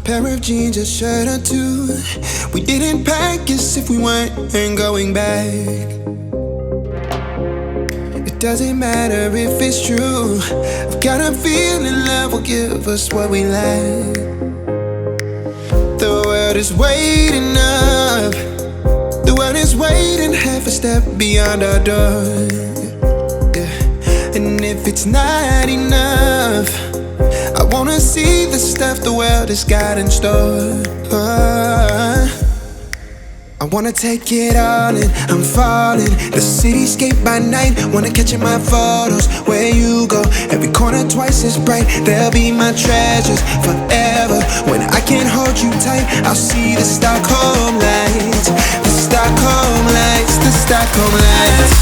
Pair of jeans, a shirt or two. We didn't pack as if we weren't going back. It doesn't matter if it's true. I've got a feeling love will give us what we lack. The world is waiting up. The world is waiting half a step beyond our door. Yeah. And if it's not enough, I wanna see the stuff the world has got in store. I wanna take it all in, I'm falling. The cityscape by night, wanna catch in my photos. Where you go, every corner twice as bright. They'll be my treasures forever. When I can't hold you tight, I'll see the Stockholm lights. The Stockholm lights, the Stockholm lights.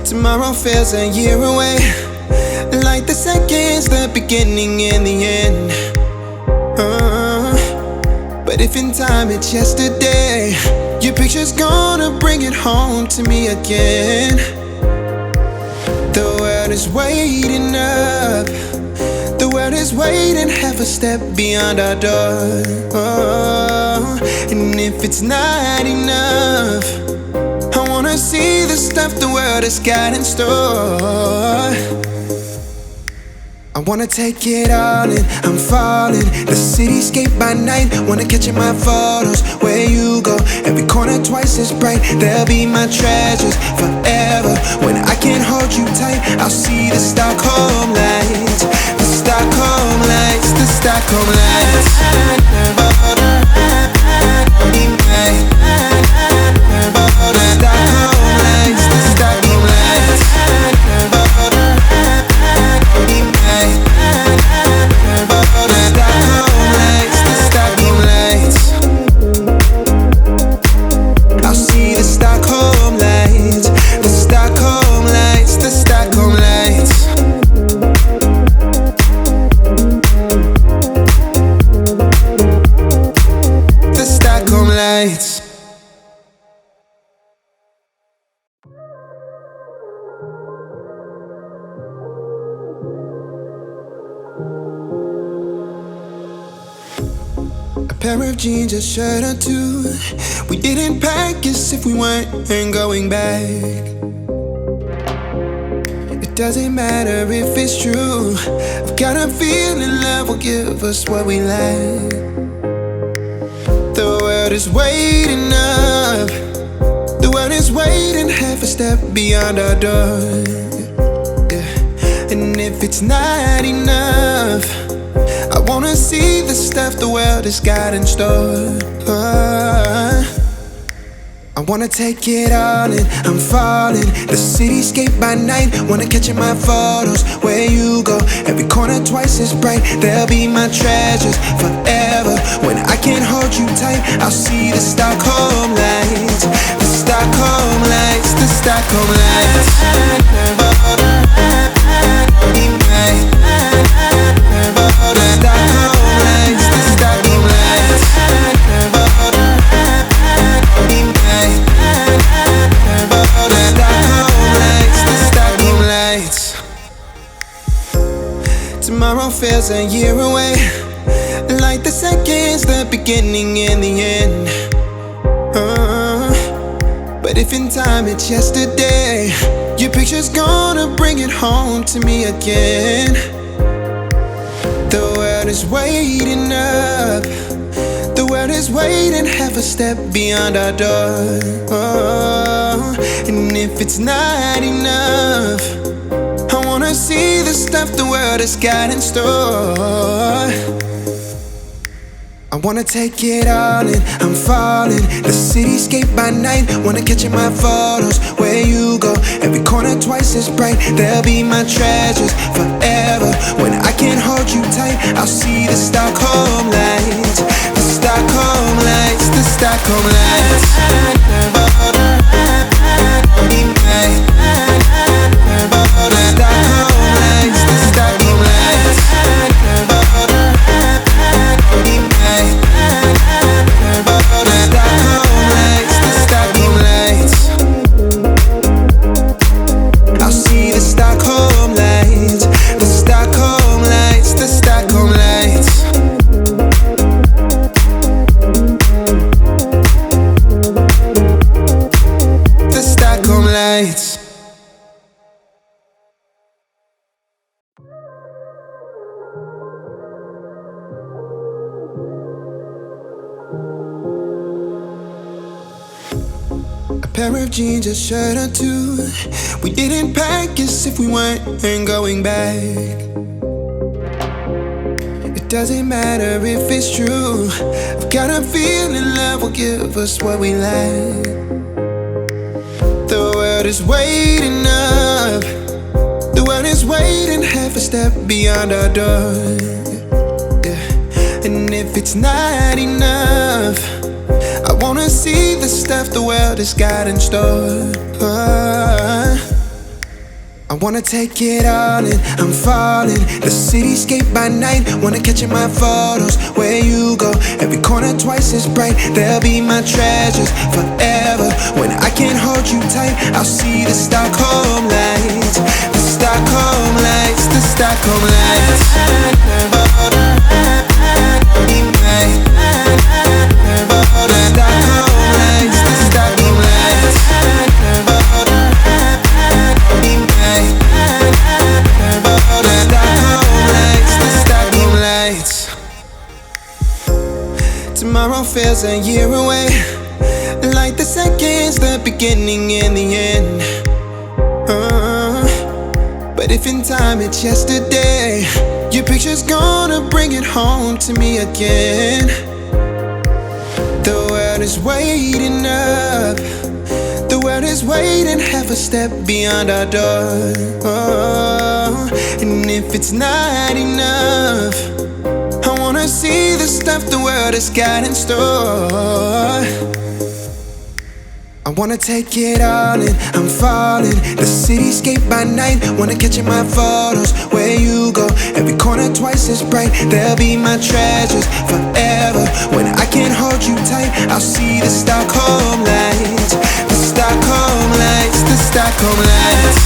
Tomorrow feels a year away, like the seconds, the beginning and the end. But if in time it's yesterday, your picture's gonna bring it home to me again. The world is waiting up. The world is waiting half a step beyond our door. And if it's not enough, I wanna see the stuff the world has got in store. I wanna take it all in, I'm falling. The cityscape by night, wanna catch in my photos. Where you go, every corner twice as bright. They'll be my treasures forever. When I can't hold you tight, I'll see the Stockholm lights. The Stockholm lights, the Stockholm lights. Pair of jeans, a shirt or two. We didn't pack as if we weren't going back. It doesn't matter if it's true. I've got a feeling love will give us what we lack. The world is waiting up. The world is waiting half a step beyond our door. Yeah. And if it's not enough, I wanna see the stuff the world has got in store. I wanna take it all in, I'm falling. The cityscape by night, wanna catch in my photos. Where you go, every corner twice as bright. They'll be my treasures forever. When I can't hold you tight, I'll see the Stockholm lights. The Stockholm lights, the Stockholm lights. Tomorrow feels a year away, like the seconds, the beginning and the end. But if in time it's yesterday, your picture's gonna bring it home to me again. The world is waiting up. The world is waiting half a step beyond our door. And if it's not enough, I wanna see the stuff the world has got in store. I wanna take it all in, I'm falling. The cityscape by night, wanna catch in my photos. Where you go, every corner twice as bright. They'll be my treasures forever. When I can't hold you tight, I'll see the Stockholm lights. The Stockholm lights, the Stockholm lights. Pair of jeans, a shirt or two. We didn't pack as if we weren't going back. It doesn't matter if it's true. I've got a feeling love will give us what we lack. The world is waiting up. The world is waiting half a step beyond our door. Yeah. And if it's not enough, I wanna see the stuff the world has got in store. I wanna take it all in, I'm falling. The cityscape by night, wanna catch in my photos. Where you go, every corner twice as bright. They'll be my treasures forever. When I can't hold you tight, I'll see the Stockholm lights. The Stockholm lights, the Stockholm lights. Tomorrow feels a year away, like the seconds, the beginning and the end. But if in time it's yesterday, your picture's gonna bring it home to me again. The world is waiting up. The world is waiting half a step beyond our door. And if it's not enough, I wanna see the stuff the world has got in store. I wanna take it all in, I'm falling. The cityscape by night, wanna catch in my photos. Where you go, every corner twice as bright. They'll be my treasures forever. When I can't hold you tight, I'll see the Stockholm lights. The Stockholm lights, the Stockholm lights.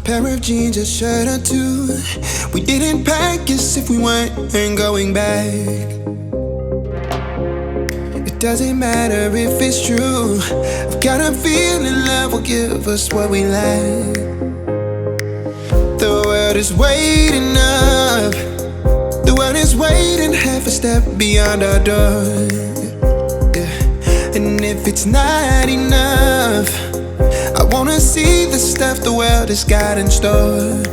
Pair of jeans, a shirt or two. We didn't pack as if we weren't going back. It doesn't matter if it's true. I've got a feeling love will give us what we lack. The world is waiting up. The world is waiting half a step beyond our door. Yeah. And if it's not enough, I wanna see the stuff the world has got in store.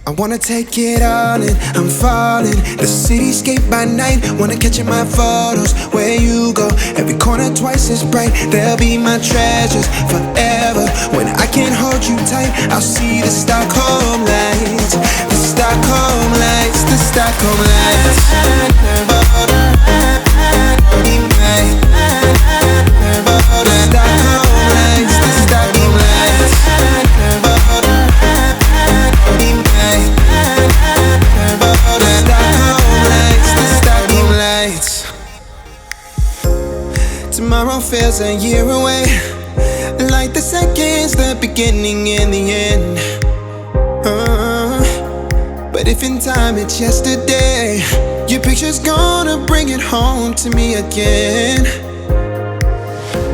I wanna take it all in, I'm falling. The cityscape by night, wanna catch in my photos. Where you go, every corner twice as bright. They'll be my treasures forever. When I can't hold you tight, I'll see the Stockholm lights. The Stockholm lights, the Stockholm lights. Stockholm Tomorrow feels a year away, like the seconds, the beginning and the end. But if in time it's yesterday, your picture's gonna bring it home to me again.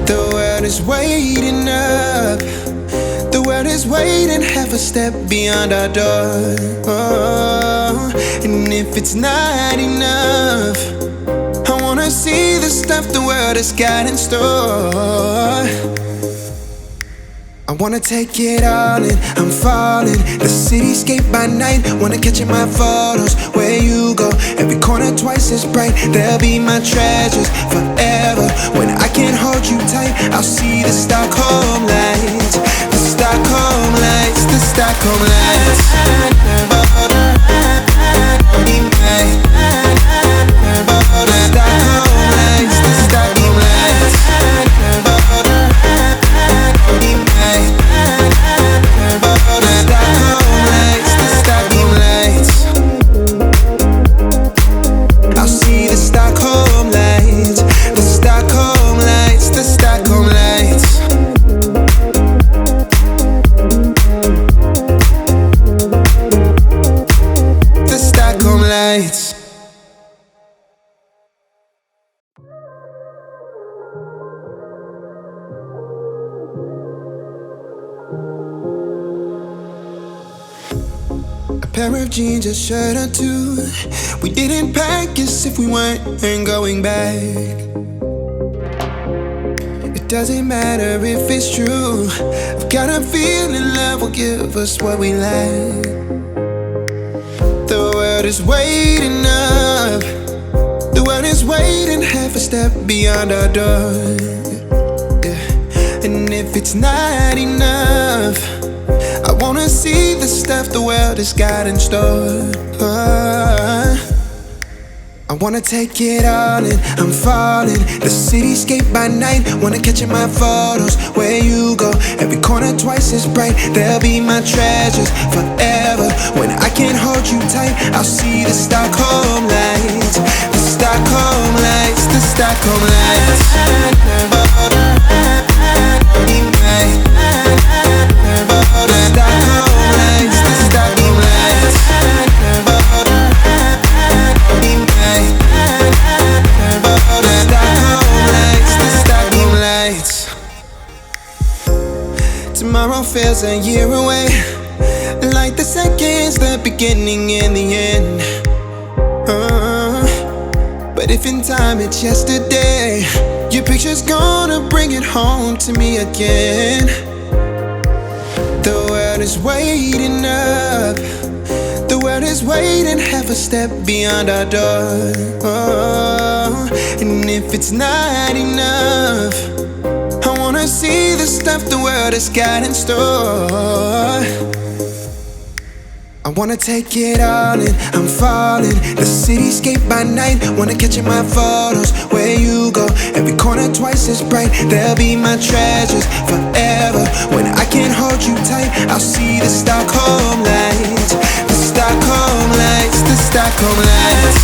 The world is waiting up, the world is waiting half a step beyond our door. And if it's not enough, I wanna see the stuff the world has got in store. I wanna take it all in, I'm falling. The cityscape by night, wanna catch in my photos. Where you go, every corner twice as bright. They'll be my treasures forever. When I can't hold you tight, I'll see the Stockholm lights. The Stockholm lights, the Stockholm lights. The Stockholm lights, the Stockholm lights. I'll see the Stockholm lights, the Stockholm lights, the Stockholm lights. The Stockholm lights. A pair of jeans, a shirt or two. We didn't pack as if we weren't going back. It doesn't matter if it's true. I've got a feeling love will give us what we lack. The world is waiting up, the world is waiting half a step beyond our door. Yeah. And if it's not enough, I wanna see the stuff the world has got in store. I wanna take it all in, I'm falling. The cityscape by night, wanna catch in my photos. Where you go, every corner twice as bright. They'll be my treasures forever. When I can't hold you tight, I'll see the Stockholm lights. The Stockholm lights, the Stockholm lights. Tomorrow feels a year away, like the seconds, the beginning and the end. But if in time it's yesterday, your picture's gonna bring it home to me again. The world is waiting up, the world is waiting half a step beyond our door. And if it's not enough, I wanna see the stuff the world has got in store. I wanna take it all in, I'm falling. The cityscape by night, wanna catch in my photos. Where you go, every corner twice as bright. They'll be my treasures forever. When I can't hold you tight, I'll see the Stockholm lights. The Stockholm lights, the Stockholm lights.